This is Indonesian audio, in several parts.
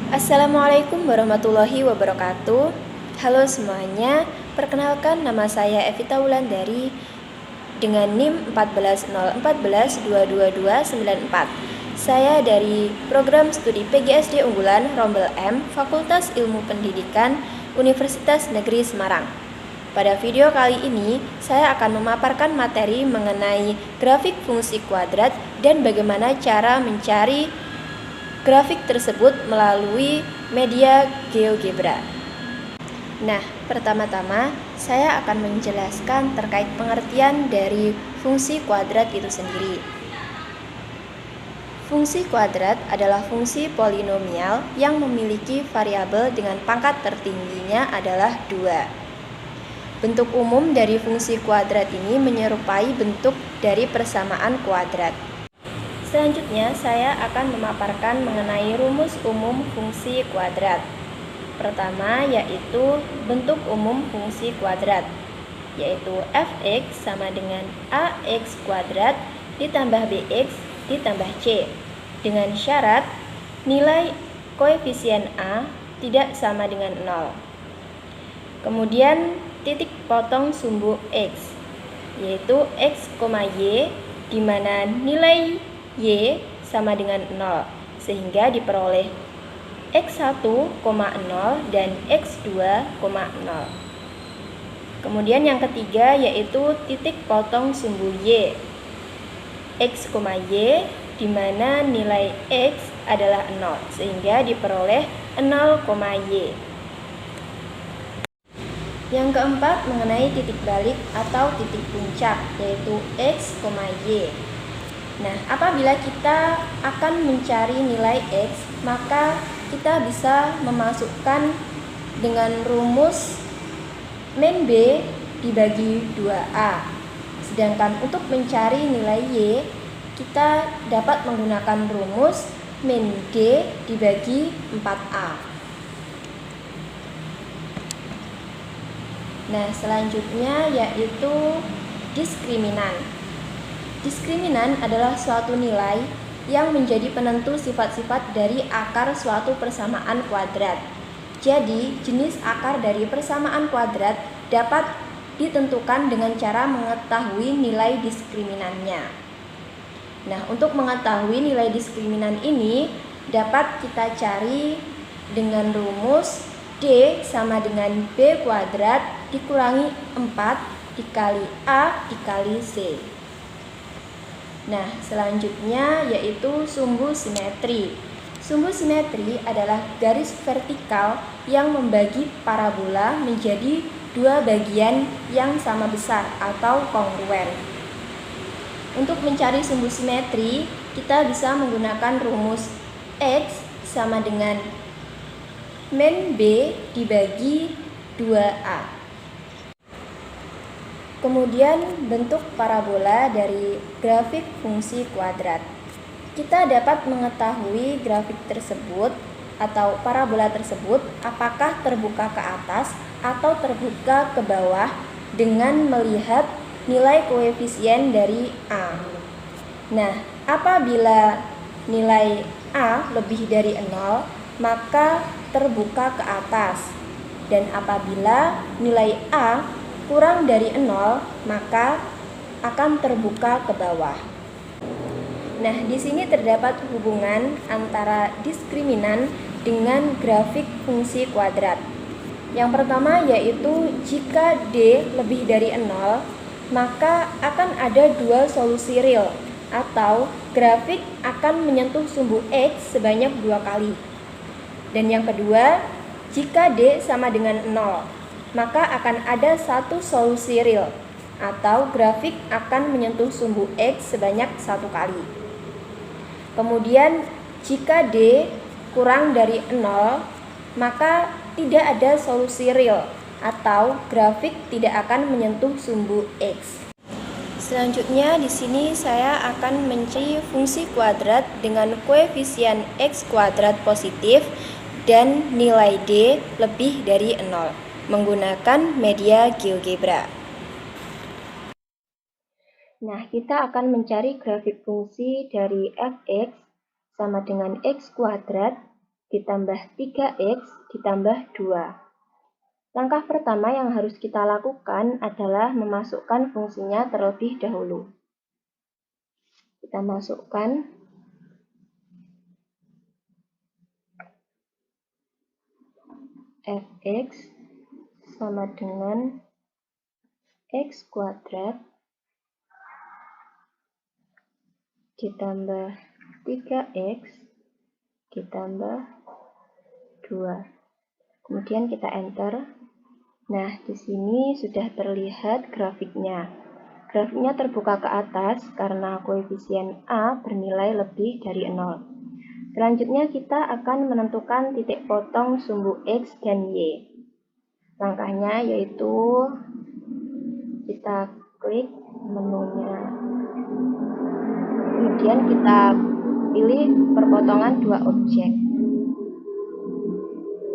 Assalamualaikum warahmatullahi wabarakatuh. Halo semuanya, perkenalkan nama saya Evita Wulandari dengan NIM 14014229294. Saya dari program studi PGSD Unggulan Rombel M, Fakultas Ilmu Pendidikan, Universitas Negeri Semarang. Pada video kali ini, saya akan memaparkan materi mengenai grafik fungsi kuadrat dan bagaimana cara mencari grafik tersebut melalui media GeoGebra. Nah, pertama-tama saya akan menjelaskan terkait pengertian dari fungsi kuadrat itu sendiri. Fungsi kuadrat adalah fungsi polinomial yang memiliki variabel dengan pangkat tertingginya adalah 2. Bentuk umum dari fungsi kuadrat ini menyerupai bentuk dari persamaan kuadrat. Selanjutnya, saya akan memaparkan mengenai rumus umum fungsi kuadrat. Pertama, yaitu bentuk umum fungsi kuadrat, yaitu f(x) sama dengan ax kuadrat ditambah bx ditambah c, dengan syarat nilai koefisien a tidak sama dengan 0. Kemudian, titik potong sumbu x, yaitu x, y, di mana nilai y sama dengan 0, sehingga diperoleh x1, 0 dan x2, 0. Kemudian yang ketiga yaitu titik potong sumbu y, x, y, di mana nilai x adalah 0, sehingga diperoleh 0, y. Yang keempat mengenai titik balik atau titik puncak, yaitu x, y. Nah, apabila kita akan mencari nilai x, maka kita bisa memasukkan dengan rumus min b dibagi 2a. Sedangkan untuk mencari nilai y, kita dapat menggunakan rumus min d dibagi 4a. Nah, selanjutnya yaitu diskriminan. Diskriminan adalah suatu nilai yang menjadi penentu sifat-sifat dari akar suatu persamaan kuadrat. Jadi, jenis akar dari persamaan kuadrat dapat ditentukan dengan cara mengetahui nilai diskriminannya. Nah, untuk mengetahui nilai diskriminan ini dapat kita cari dengan rumus D sama dengan B kuadrat dikurangi 4 dikali A dikali C. Nah, selanjutnya yaitu sumbu simetri. Sumbu simetri adalah garis vertikal yang membagi parabola menjadi dua bagian yang sama besar atau kongruen. Untuk mencari sumbu simetri, kita bisa menggunakan rumus X sama dengan min B dibagi 2A. Kemudian bentuk parabola dari grafik fungsi kuadrat. Kita dapat mengetahui grafik tersebut atau parabola tersebut apakah terbuka ke atas atau terbuka ke bawah dengan melihat nilai koefisien dari A. Nah, apabila nilai A lebih dari 0, maka terbuka ke atas. Dan apabila nilai A kurang dari 0, maka akan terbuka ke bawah. Nah, di sini terdapat hubungan antara diskriminan dengan grafik fungsi kuadrat. Yang pertama yaitu jika D lebih dari 0, maka akan ada dua solusi real atau grafik akan menyentuh sumbu X sebanyak 2 kali. Dan yang kedua, jika D sama dengan 0, maka akan ada satu solusi real atau grafik akan menyentuh sumbu X sebanyak 1 kali. Kemudian jika D kurang dari 0, maka tidak ada solusi real atau grafik tidak akan menyentuh sumbu X. Selanjutnya di sini saya akan mencari fungsi kuadrat dengan koefisien X kuadrat positif dan nilai D lebih dari 0. Menggunakan media GeoGebra. Nah, kita akan mencari grafik fungsi dari f(x) sama dengan x kuadrat ditambah 3x ditambah 2. Langkah pertama yang harus kita lakukan adalah memasukkan fungsinya terlebih dahulu. Kita masukkan fx sama dengan x kuadrat ditambah 3x ditambah 2. Kemudian kita enter. Nah, di sini sudah terlihat grafiknya. Grafiknya terbuka ke atas karena koefisien A bernilai lebih dari 0. Selanjutnya kita akan menentukan titik potong sumbu X dan Y. Langkahnya yaitu kita klik menunya. Kemudian kita pilih perpotongan dua objek.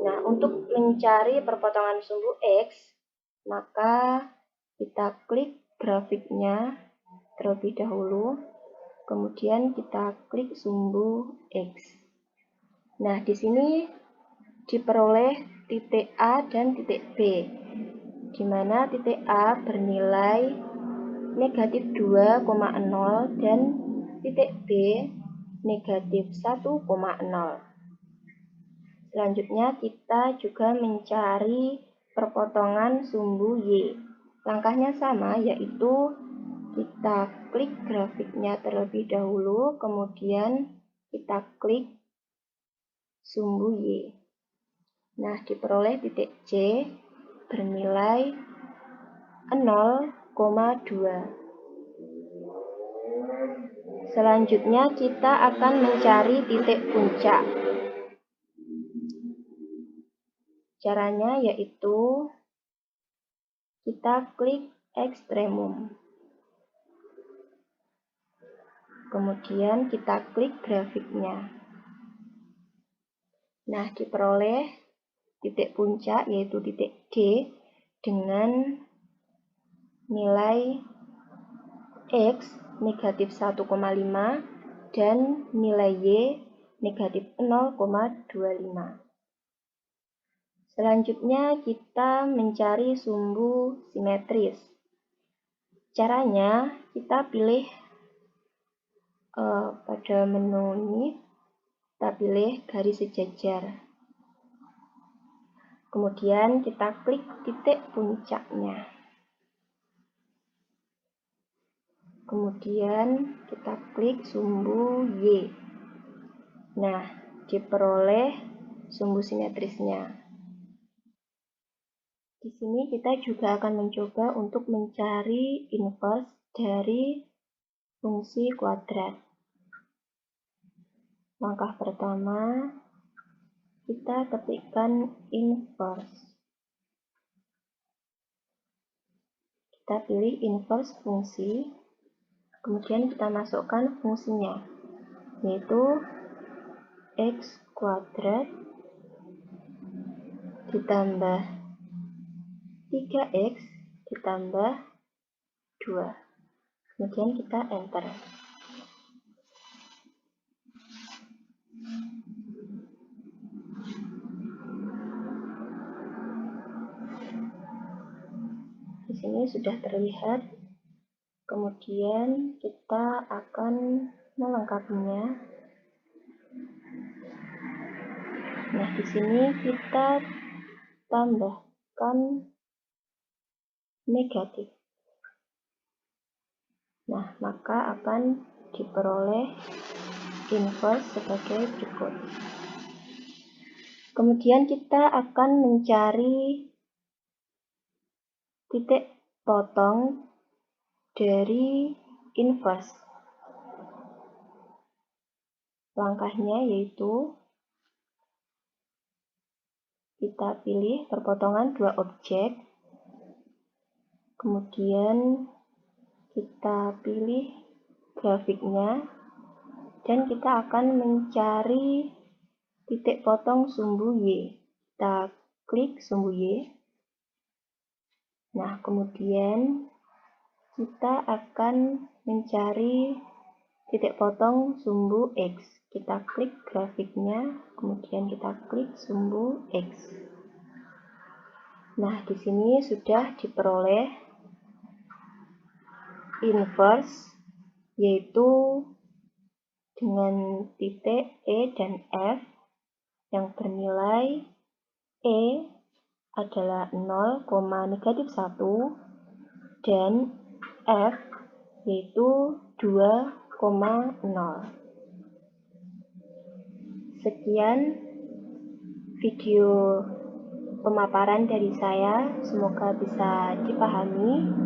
Nah, untuk mencari perpotongan sumbu X, maka kita klik grafiknya terlebih dahulu, kemudian kita klik sumbu X. Nah, di sini diperoleh titik A dan titik B, di mana titik A bernilai negatif 2,0 dan titik B negatif 1,0. Selanjutnya kita juga mencari perpotongan sumbu Y. Langkahnya sama, yaitu kita klik grafiknya terlebih dahulu, kemudian kita klik sumbu Y. Nah, diperoleh titik C bernilai 0,2. Selanjutnya kita akan mencari titik puncak. Caranya yaitu kita klik ekstremum. Kemudian kita klik grafiknya. Nah, diperoleh titik puncak yaitu titik D dengan nilai X negatif 1,5 dan nilai Y negatif 0,25. Selanjutnya kita mencari sumbu simetris. Caranya kita pilih pada menu ini, kita pilih garis sejajar. Kemudian kita klik titik puncaknya. Kemudian kita klik sumbu Y. Nah, diperoleh sumbu simetrisnya. Di sini kita juga akan mencoba untuk mencari inverse dari fungsi kuadrat. Langkah pertama, kita ketikkan inverse. Kita pilih inverse fungsi, kemudian kita masukkan fungsinya, yaitu x kuadrat ditambah 3x ditambah 2. Kemudian kita enter. Di sini sudah terlihat. Kemudian kita akan melengkapinya. Nah, di sini kita tambahkan negatif. Nah, maka akan diperoleh inverse sebagai berikut. Kemudian kita akan mencari titik potong dari inverse. Langkahnya yaitu kita pilih perpotongan dua objek, kemudian kita pilih grafiknya, dan kita akan mencari titik potong sumbu Y. Kita klik sumbu Y. Nah, kemudian kita akan mencari titik potong sumbu X. Kita klik grafiknya, kemudian kita klik sumbu X. Nah, di sini sudah diperoleh inverse, yaitu dengan titik E dan F yang bernilai E adalah 0, -1 dan F yaitu 2,0. Sekian video pemaparan dari saya, semoga bisa dipahami.